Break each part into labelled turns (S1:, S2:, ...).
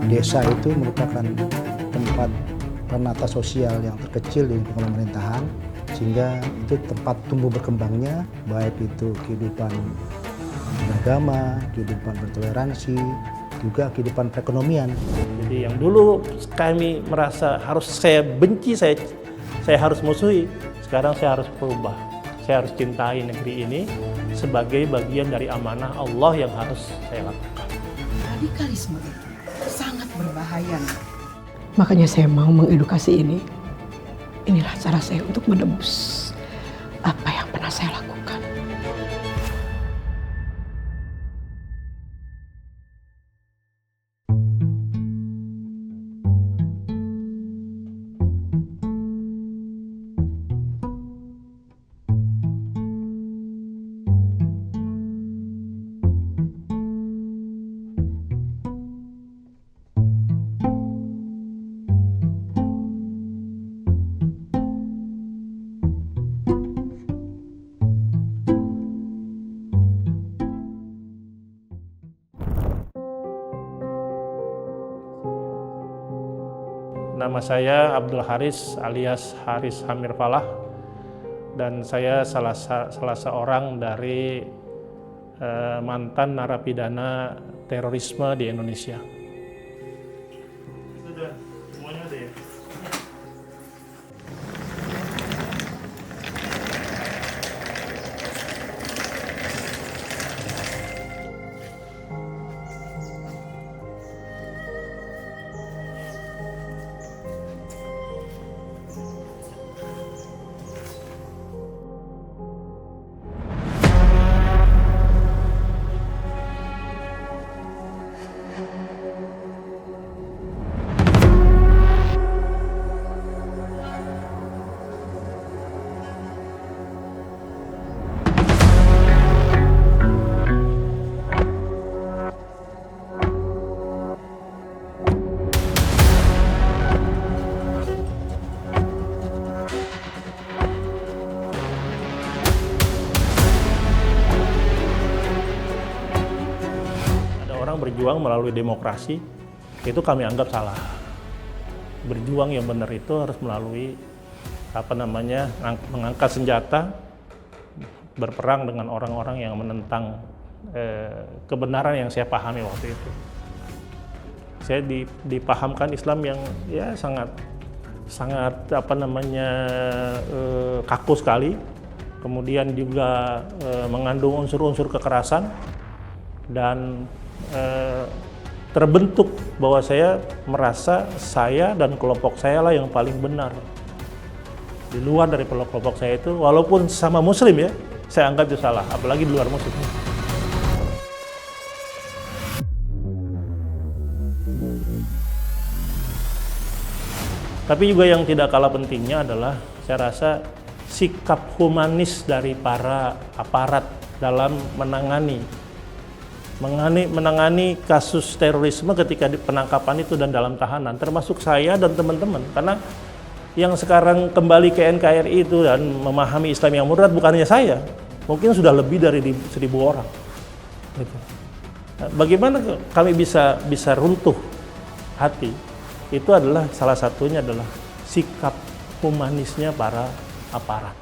S1: Desa itu merupakan tempat penata sosial yang terkecil di pemerintahan, sehingga itu tempat tumbuh berkembangnya, baik itu kehidupan beragama, kehidupan bertoleransi, juga kehidupan perekonomian.
S2: Jadi yang dulu kami merasa harus saya benci, saya harus musuhi, sekarang saya harus berubah. Saya harus cintai negeri ini sebagai bagian dari amanah Allah yang harus saya lakukan.
S3: Radikalisme itu sangat berbahaya.
S4: Makanya saya mau mengedukasi ini. Inilah cara saya untuk menebus apa yang pernah saya lakukan.
S2: Nama saya Abdul Haris alias Haris Hamir Falah, dan saya salah seorang dari mantan narapidana terorisme di Indonesia. Sudah, semuanya ada ya? Berjuang melalui demokrasi itu kami anggap salah. Berjuang yang benar itu harus melalui mengangkat senjata, berperang dengan orang-orang yang menentang kebenaran yang saya pahami waktu itu. Saya dipahamkan Islam yang ya sangat kaku sekali, kemudian juga mengandung unsur-unsur kekerasan, dan terbentuk bahwa saya merasa saya dan kelompok saya lah yang paling benar. Di luar dari kelompok saya itu, walaupun sama muslim ya, saya anggap itu salah, apalagi di luar muslim. Tapi juga yang tidak kalah pentingnya adalah saya rasa sikap humanis dari para aparat dalam menangani kasus terorisme ketika penangkapan itu dan dalam tahanan, termasuk saya dan teman-teman. Karena yang sekarang kembali ke NKRI itu dan memahami Islam yang murad bukan hanya saya, mungkin sudah lebih dari 1.000 orang. Gitu. Nah, bagaimana kami bisa runtuh hati? Itu adalah salah satunya adalah sikap humanisnya para aparat.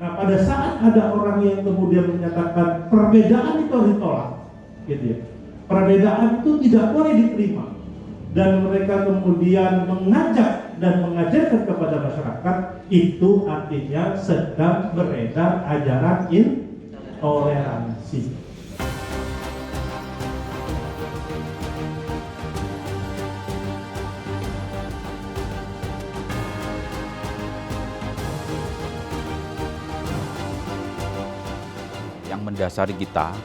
S5: Nah, pada saat ada orang yang kemudian menyatakan perbedaan itu harus ditolak, gitu ya. Perbedaan itu tidak boleh diterima, dan mereka kemudian mengajak dan mengajarkan kepada masyarakat, itu artinya sedang beredar ajaran intoleransi.
S6: Yang mendasari kita,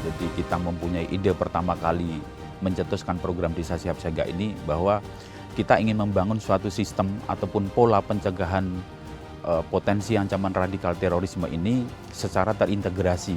S6: jadi kita mempunyai ide pertama kali mencetuskan program Desa Siap Siaga ini, bahwa kita ingin membangun suatu sistem ataupun pola pencegahan potensi ancaman radikal terorisme ini secara terintegrasi.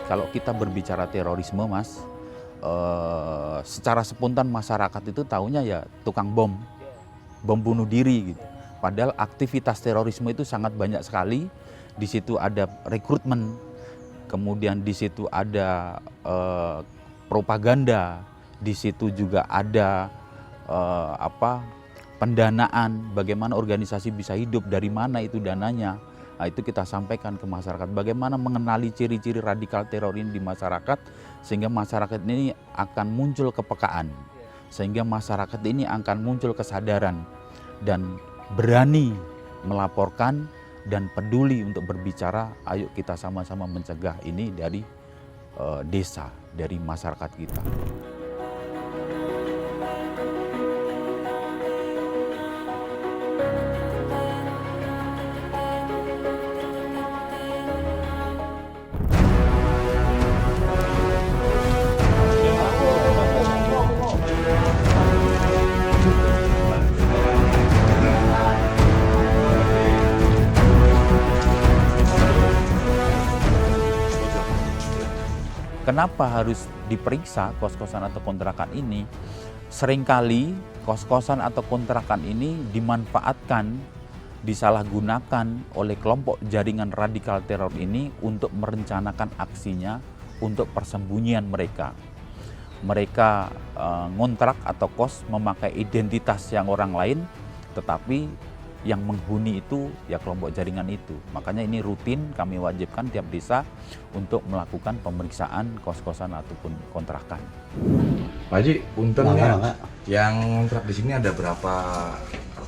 S6: kalau kita berbicara terorisme, Mas, secara spontan masyarakat itu taunya ya tukang bom bunuh diri gitu. Padahal aktivitas terorisme itu sangat banyak sekali. Di situ ada rekrutmen, kemudian di situ ada propaganda, di situ juga ada pendanaan, bagaimana organisasi bisa hidup, dari mana itu dananya. Nah, itu kita sampaikan ke masyarakat, bagaimana mengenali ciri-ciri radikal teror ini di masyarakat, sehingga masyarakat ini akan muncul kepekaan, sehingga masyarakat ini akan muncul kesadaran dan berani melaporkan dan peduli untuk berbicara. Ayo kita sama-sama mencegah ini dari desa, dari masyarakat kita. Kenapa harus diperiksa kos-kosan atau kontrakan ini? Seringkali kos-kosan atau kontrakan ini dimanfaatkan, disalahgunakan oleh kelompok jaringan radikal teror ini untuk merencanakan aksinya, untuk persembunyian mereka. Mereka ngontrak atau kos memakai identitas yang orang lain, tetapi yang menghuni itu ya kelompok jaringan itu. Makanya ini rutin kami wajibkan tiap desa untuk melakukan pemeriksaan kos-kosan ataupun kontrakan.
S7: Pak Haji, punten ya, yang kontrak di sini ada berapa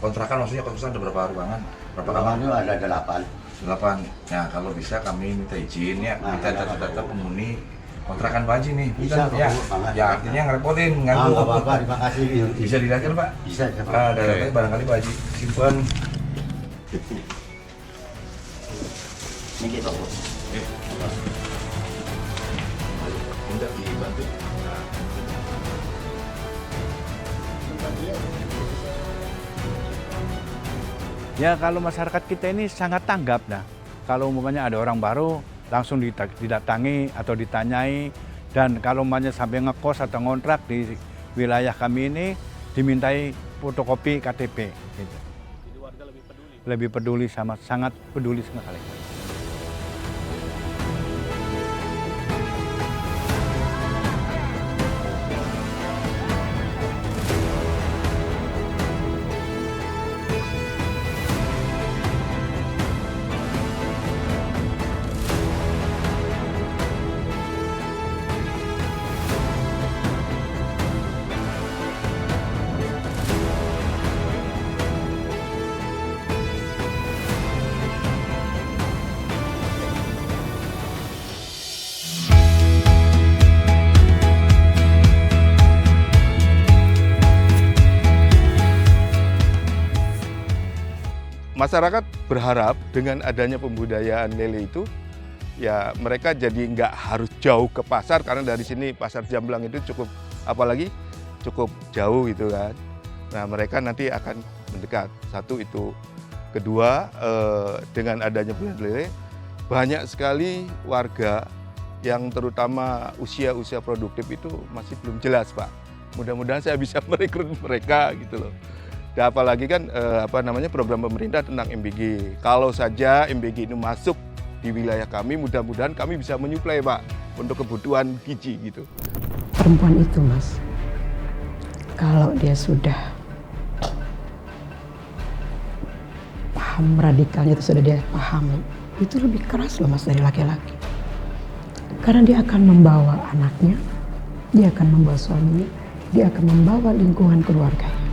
S7: kontrakan, maksudnya kos-kosan ada berapa ruangan? Berapa kamar?
S8: Ada
S7: 8. Ya, kalau bisa kami minta izin ya, minta data-data penghuni kontrakan Pak Haji nih.
S8: Bisa,
S7: ya.
S8: Pak.
S7: Ya, artinya ngerepotin, nganggu.
S8: Nggak apa-apa, terima kasih.
S7: Bisa dilihatkan Pak?
S8: Bisa.
S7: Datanya barangkali Pak Haji simpan.
S8: Ini kita.
S7: Minta dibantu.
S9: Ya kalau masyarakat kita ini sangat tanggap dah. Kalau umpamanya ada orang baru langsung didatangi atau ditanyai, dan kalau umpamanya sampai ngekos atau ngontrak di wilayah kami ini dimintai fotokopi KTP. Gitu.
S2: Jadi warga lebih peduli.
S9: Lebih peduli, sangat peduli sekali.
S10: Masyarakat berharap dengan adanya pembudayaan lele itu, ya mereka jadi nggak harus jauh ke pasar, karena dari sini pasar Jamblang itu cukup jauh gitu kan. Nah mereka nanti akan mendekat. Satu itu. Kedua, dengan adanya budidaya lele, banyak sekali warga yang terutama usia produktif itu masih belum jelas Pak. Mudah-mudahan saya bisa merekrut mereka gitu loh. Dan apalagi kan program pemerintah tentang MBG. Kalau saja MBG ini masuk di wilayah kami, mudah-mudahan kami bisa menyuplai Pak untuk kebutuhan gizi gitu.
S4: Perempuan itu Mas, kalau dia sudah paham radikalnya, itu sudah dia pahami, itu lebih keras loh Mas dari laki-laki. Karena dia akan membawa anaknya, dia akan membawa suaminya, dia akan membawa lingkungan keluarganya.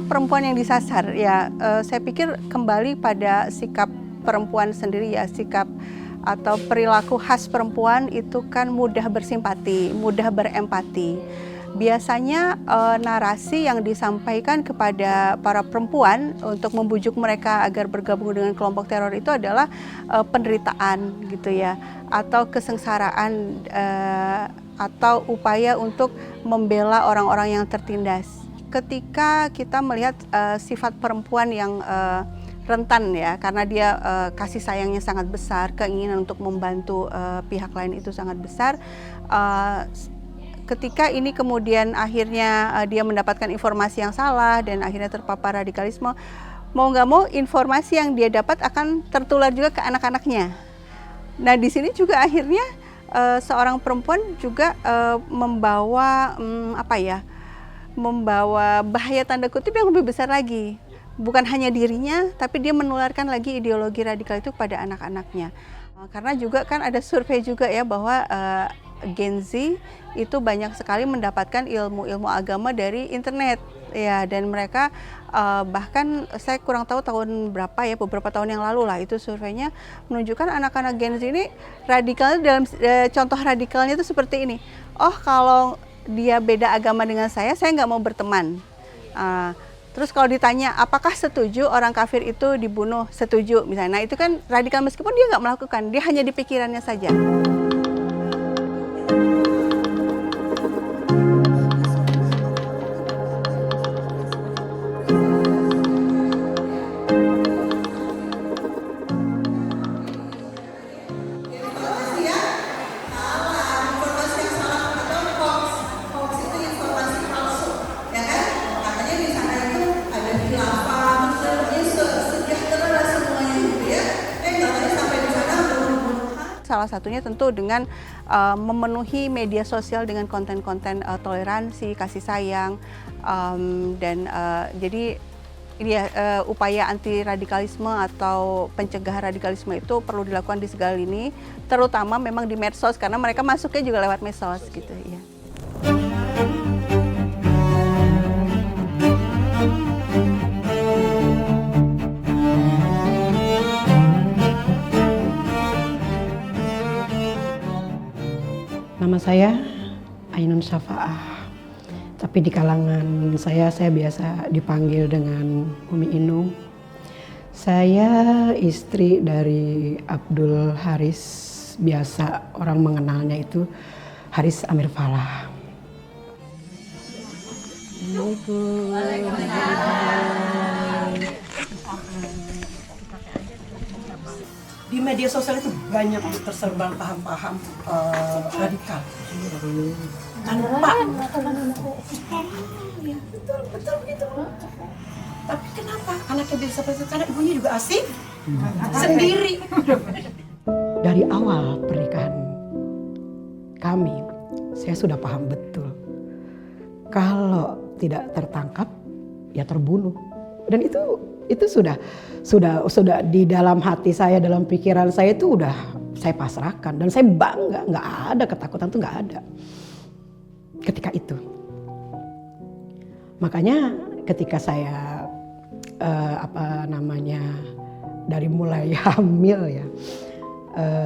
S11: perempuan yang disasar? Ya, saya pikir kembali pada sikap perempuan sendiri ya, sikap atau perilaku khas perempuan itu kan mudah bersimpati, mudah berempati. Biasanya narasi yang disampaikan kepada para perempuan untuk membujuk mereka agar bergabung dengan kelompok teror itu adalah penderitaan gitu ya, atau kesengsaraan atau upaya untuk membela orang-orang yang tertindas. Ketika kita melihat sifat perempuan yang rentan ya, karena dia kasih sayangnya sangat besar, keinginan untuk membantu pihak lain itu sangat besar. Ketika ini kemudian akhirnya dia mendapatkan informasi yang salah dan akhirnya terpapar radikalisme, mau nggak mau informasi yang dia dapat akan tertular juga ke anak-anaknya. Nah di sini juga akhirnya seorang perempuan juga membawa membawa bahaya tanda kutip yang lebih besar lagi. Bukan hanya dirinya, tapi dia menularkan lagi ideologi radikal itu pada anak-anaknya. Karena juga kan ada survei juga ya bahwa Gen Z itu banyak sekali mendapatkan ilmu-ilmu agama dari internet ya, dan mereka bahkan saya kurang tahu tahun berapa ya, beberapa tahun yang lalu lah itu surveinya menunjukkan anak-anak Gen Z ini radikalnya dalam contoh radikalnya itu seperti ini. Oh kalau dia beda agama dengan saya nggak mau berteman. Terus kalau ditanya apakah setuju orang kafir itu dibunuh, setuju misalnya. Nah itu kan radikal meskipun dia nggak melakukan, dia hanya di pikirannya saja. Salah satunya tentu dengan memenuhi media sosial dengan konten-konten toleransi, kasih sayang, dan jadi ini ya, upaya anti radikalisme atau pencegahan radikalisme itu perlu dilakukan di segala lini, terutama memang di medsos karena mereka masuknya juga lewat medsos gitu ya.
S4: Nama saya Ainun Syafa'ah, tapi di kalangan saya biasa dipanggil dengan Umi Inung. Saya istri dari Abdul Haris, biasa orang mengenalnya itu Haris Amir Falah.
S3: Di media sosial itu banyak tersebar paham-paham radikal. Tanpa ya, betul begitu. Tapi kenapa anaknya bisa seperti itu? Karena ibunya juga asik sendiri.
S4: Dari awal pernikahan kami, saya sudah paham betul kalau tidak tertangkap ya terbunuh. Dan itu sudah di dalam hati saya, dalam pikiran saya itu udah saya pasrahkan, dan saya bangga, nggak ada ketakutan, tuh nggak ada ketika itu. Makanya ketika saya dari mulai hamil ya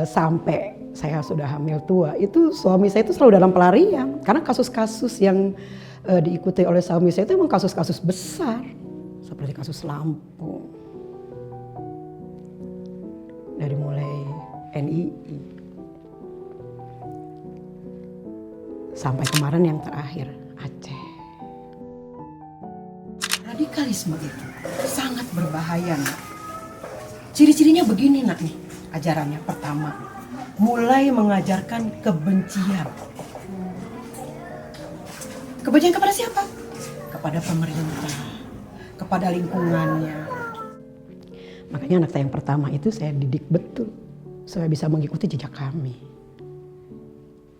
S4: sampai saya sudah hamil tua, itu suami saya itu selalu dalam pelarian karena kasus-kasus yang diikuti oleh suami saya itu memang kasus-kasus besar. Seperti kasus Lampung, dari mulai NII sampai kemarin yang terakhir Aceh.
S3: Radikalisme itu sangat berbahaya, Nak. Ciri-cirinya begini, Nak, nih ajarannya. Pertama, mulai mengajarkan kebencian. Kebencian kepada siapa? Kepada pemerintah, kepada lingkungannya.
S4: Makanya anak saya yang pertama itu saya didik betul supaya bisa mengikuti jejak kami.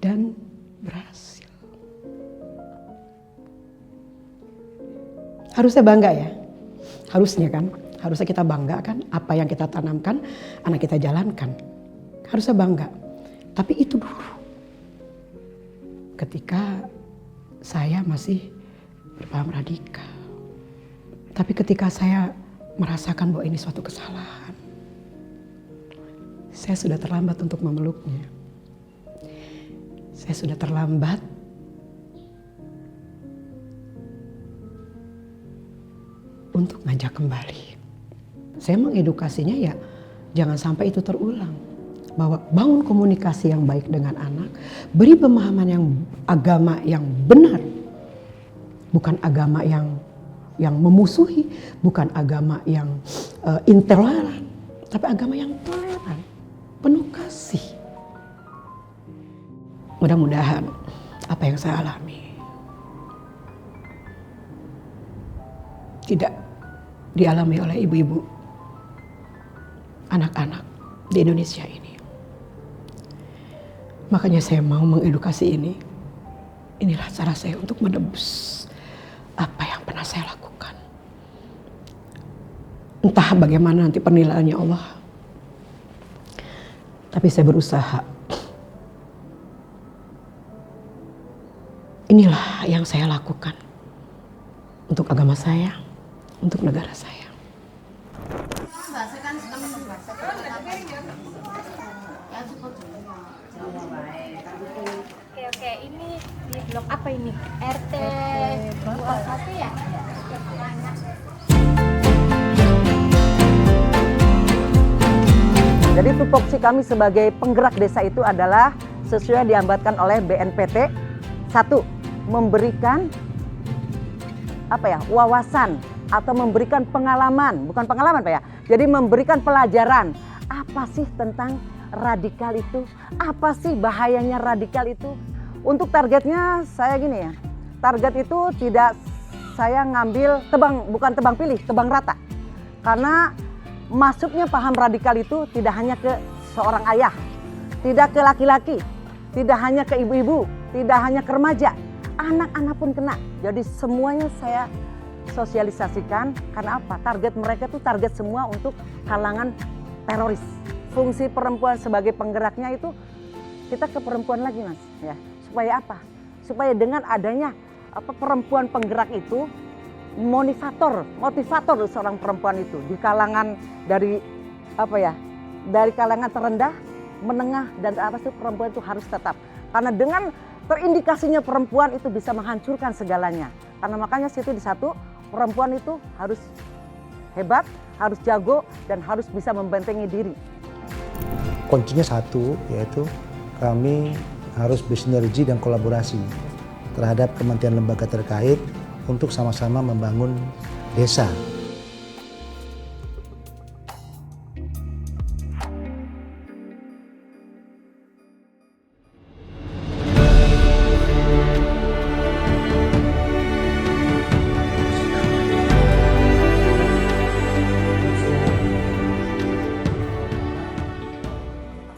S4: Dan berhasil. Harusnya bangga ya. Harusnya kan. Harusnya kita bangga kan apa yang kita tanamkan, anak kita jalankan. Harusnya bangga. Tapi itu dulu. Ketika saya masih berpaham radikal. Tapi ketika saya merasakan bahwa ini suatu kesalahan, saya sudah terlambat untuk memeluknya. Saya sudah terlambat untuk ngajak kembali. Saya mengedukasinya ya jangan sampai itu terulang. Bahwa bangun komunikasi yang baik dengan anak, beri pemahaman yang agama yang benar. Bukan agama yang memusuhi, bukan agama yang intoleran, tapi agama yang toleran, penuh kasih. Mudah-mudahan apa yang saya alami tidak dialami oleh ibu-ibu, anak-anak di Indonesia ini. Makanya saya mau mengedukasi ini. Inilah cara saya untuk menebus apa yang pernah saya lakukan. Entah bagaimana nanti penilaiannya Allah. Tapi saya berusaha. Inilah yang saya lakukan. Untuk agama saya, untuk negara saya.
S12: Oke, ini di blok apa ini? RT 21 ya?
S3: Jadi tupoksi kami sebagai penggerak desa itu adalah sesuai diambatkan oleh BNPT. 1. Memberikan wawasan atau memberikan pengalaman, bukan pengalaman Pak ya. Jadi memberikan pelajaran apa sih tentang radikal itu, apa sih bahayanya radikal itu. Untuk targetnya saya gini ya, target itu tidak saya ngambil bukan tebang pilih, tebang rata. Karena masuknya paham radikal itu tidak hanya ke seorang ayah, tidak ke laki-laki, tidak hanya ke ibu-ibu, tidak hanya ke remaja, anak-anak pun kena. Jadi semuanya saya sosialisasikan, karena apa? Target mereka itu target semua untuk kalangan teroris. Fungsi perempuan sebagai penggeraknya itu kita ke perempuan lagi Mas, ya. Supaya apa? Supaya dengan adanya perempuan penggerak itu motivator seorang perempuan itu di kalangan dari kalangan terendah, menengah dan atas itu perempuan itu harus tetap. Karena dengan terindikasinya perempuan itu bisa menghancurkan segalanya. Karena makanya situ di satu, perempuan itu harus hebat, harus jago dan harus bisa membentengi diri.
S1: Kuncinya satu, yaitu kami harus bersinergi dan kolaborasi terhadap kementerian lembaga terkait untuk sama-sama membangun desa.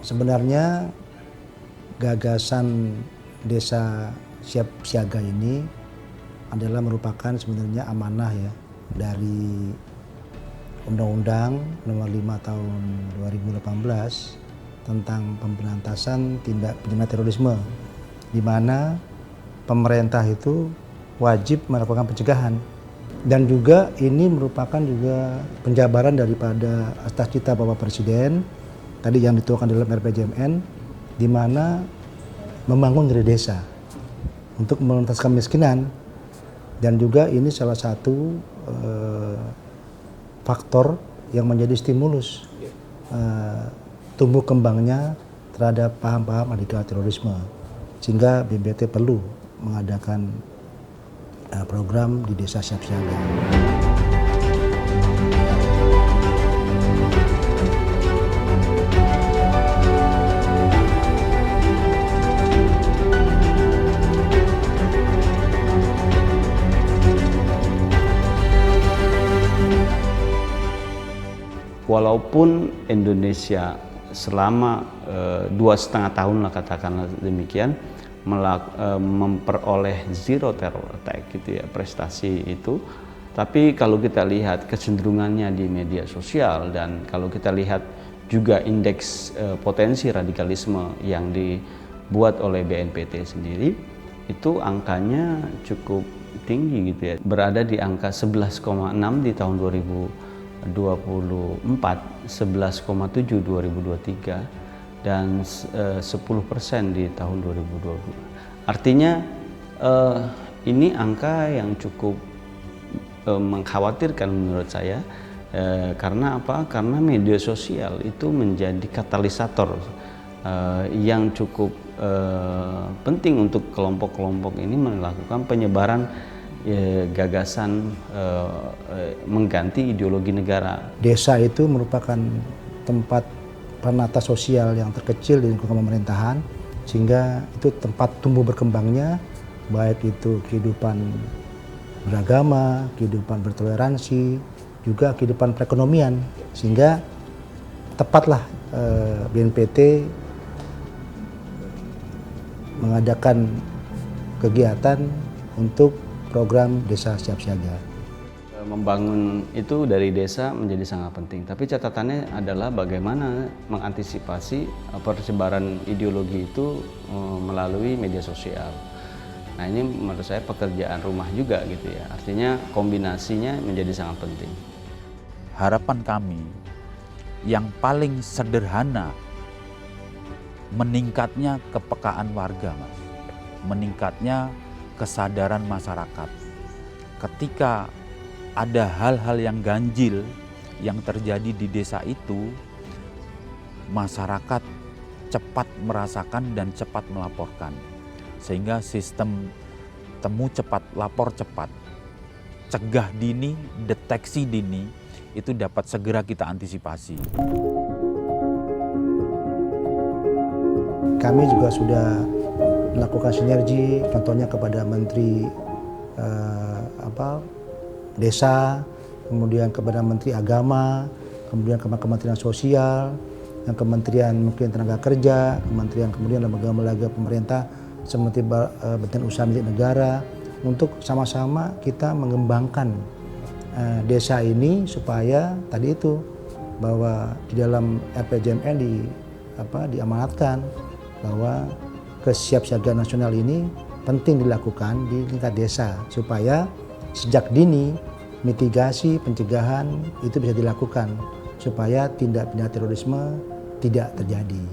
S1: Sebenarnya gagasan desa siap siaga ini adalah merupakan sebenarnya amanah ya dari Undang-Undang Nomor 5 Tahun 2018 tentang pemberantasan tindak pidana terorisme, di mana pemerintah itu wajib melakukan pencegahan, dan juga ini merupakan juga penjabaran daripada atas cita Bapak Presiden tadi yang dituangkan dalam RPJMN, di mana membangun dari desa untuk menuntaskan kemiskinan. Dan juga ini salah satu faktor yang menjadi stimulus tumbuh kembangnya terhadap paham-paham radikal terorisme. Sehingga BNPT perlu mengadakan program di desa siap siaga.
S13: Walaupun Indonesia selama 2,5 tahun lah katakanlah demikian memperoleh zero terror attack gitu ya, prestasi itu, tapi kalau kita lihat kecenderungannya di media sosial dan kalau kita lihat juga indeks potensi radikalisme yang dibuat oleh BNPT sendiri, itu angkanya cukup tinggi gitu ya, berada di angka 11,6 di tahun 2024, 11,7 2023, dan 10% di tahun 2022. Artinya ini angka yang cukup mengkhawatirkan menurut saya. Karena apa? Karena media sosial itu menjadi katalisator yang cukup penting untuk kelompok-kelompok ini melakukan penyebaran gagasan mengganti ideologi negara.
S1: Desa itu merupakan tempat penata sosial yang terkecil di lingkungan pemerintahan, sehingga itu tempat tumbuh berkembangnya baik itu kehidupan beragama, kehidupan bertoleransi, juga kehidupan perekonomian, sehingga tepatlah BNPT mengadakan kegiatan untuk program Desa Siap Siaga.
S13: Membangun itu dari desa menjadi sangat penting, tapi catatannya adalah bagaimana mengantisipasi persebaran ideologi itu melalui media sosial. Nah, ini menurut saya pekerjaan rumah juga gitu ya, artinya kombinasinya menjadi sangat penting.
S6: Harapan kami yang paling sederhana, meningkatnya kepekaan warga, Mas. Meningkatnya kesadaran masyarakat. Ketika ada hal-hal yang ganjil yang terjadi di desa itu, masyarakat cepat merasakan dan cepat melaporkan. Sehingga sistem temu cepat, lapor cepat, cegah dini, deteksi dini, itu dapat segera kita antisipasi.
S1: Kami juga sudah melakukan sinergi, contohnya kepada Menteri Desa, kemudian kepada Menteri Agama, kemudian kepada Kementerian Sosial, dan Kementerian mungkin Tenaga Kerja, kemudian lembaga-lembaga pemerintah seperti Badan Usaha Milik Negara, untuk sama-sama kita mengembangkan desa ini supaya tadi itu bahwa di dalam RPJMN diamanatkan bahwa kesiapsiagaan nasional ini penting dilakukan di tingkat desa supaya sejak dini mitigasi pencegahan itu bisa dilakukan supaya tindak pidana terorisme tidak terjadi.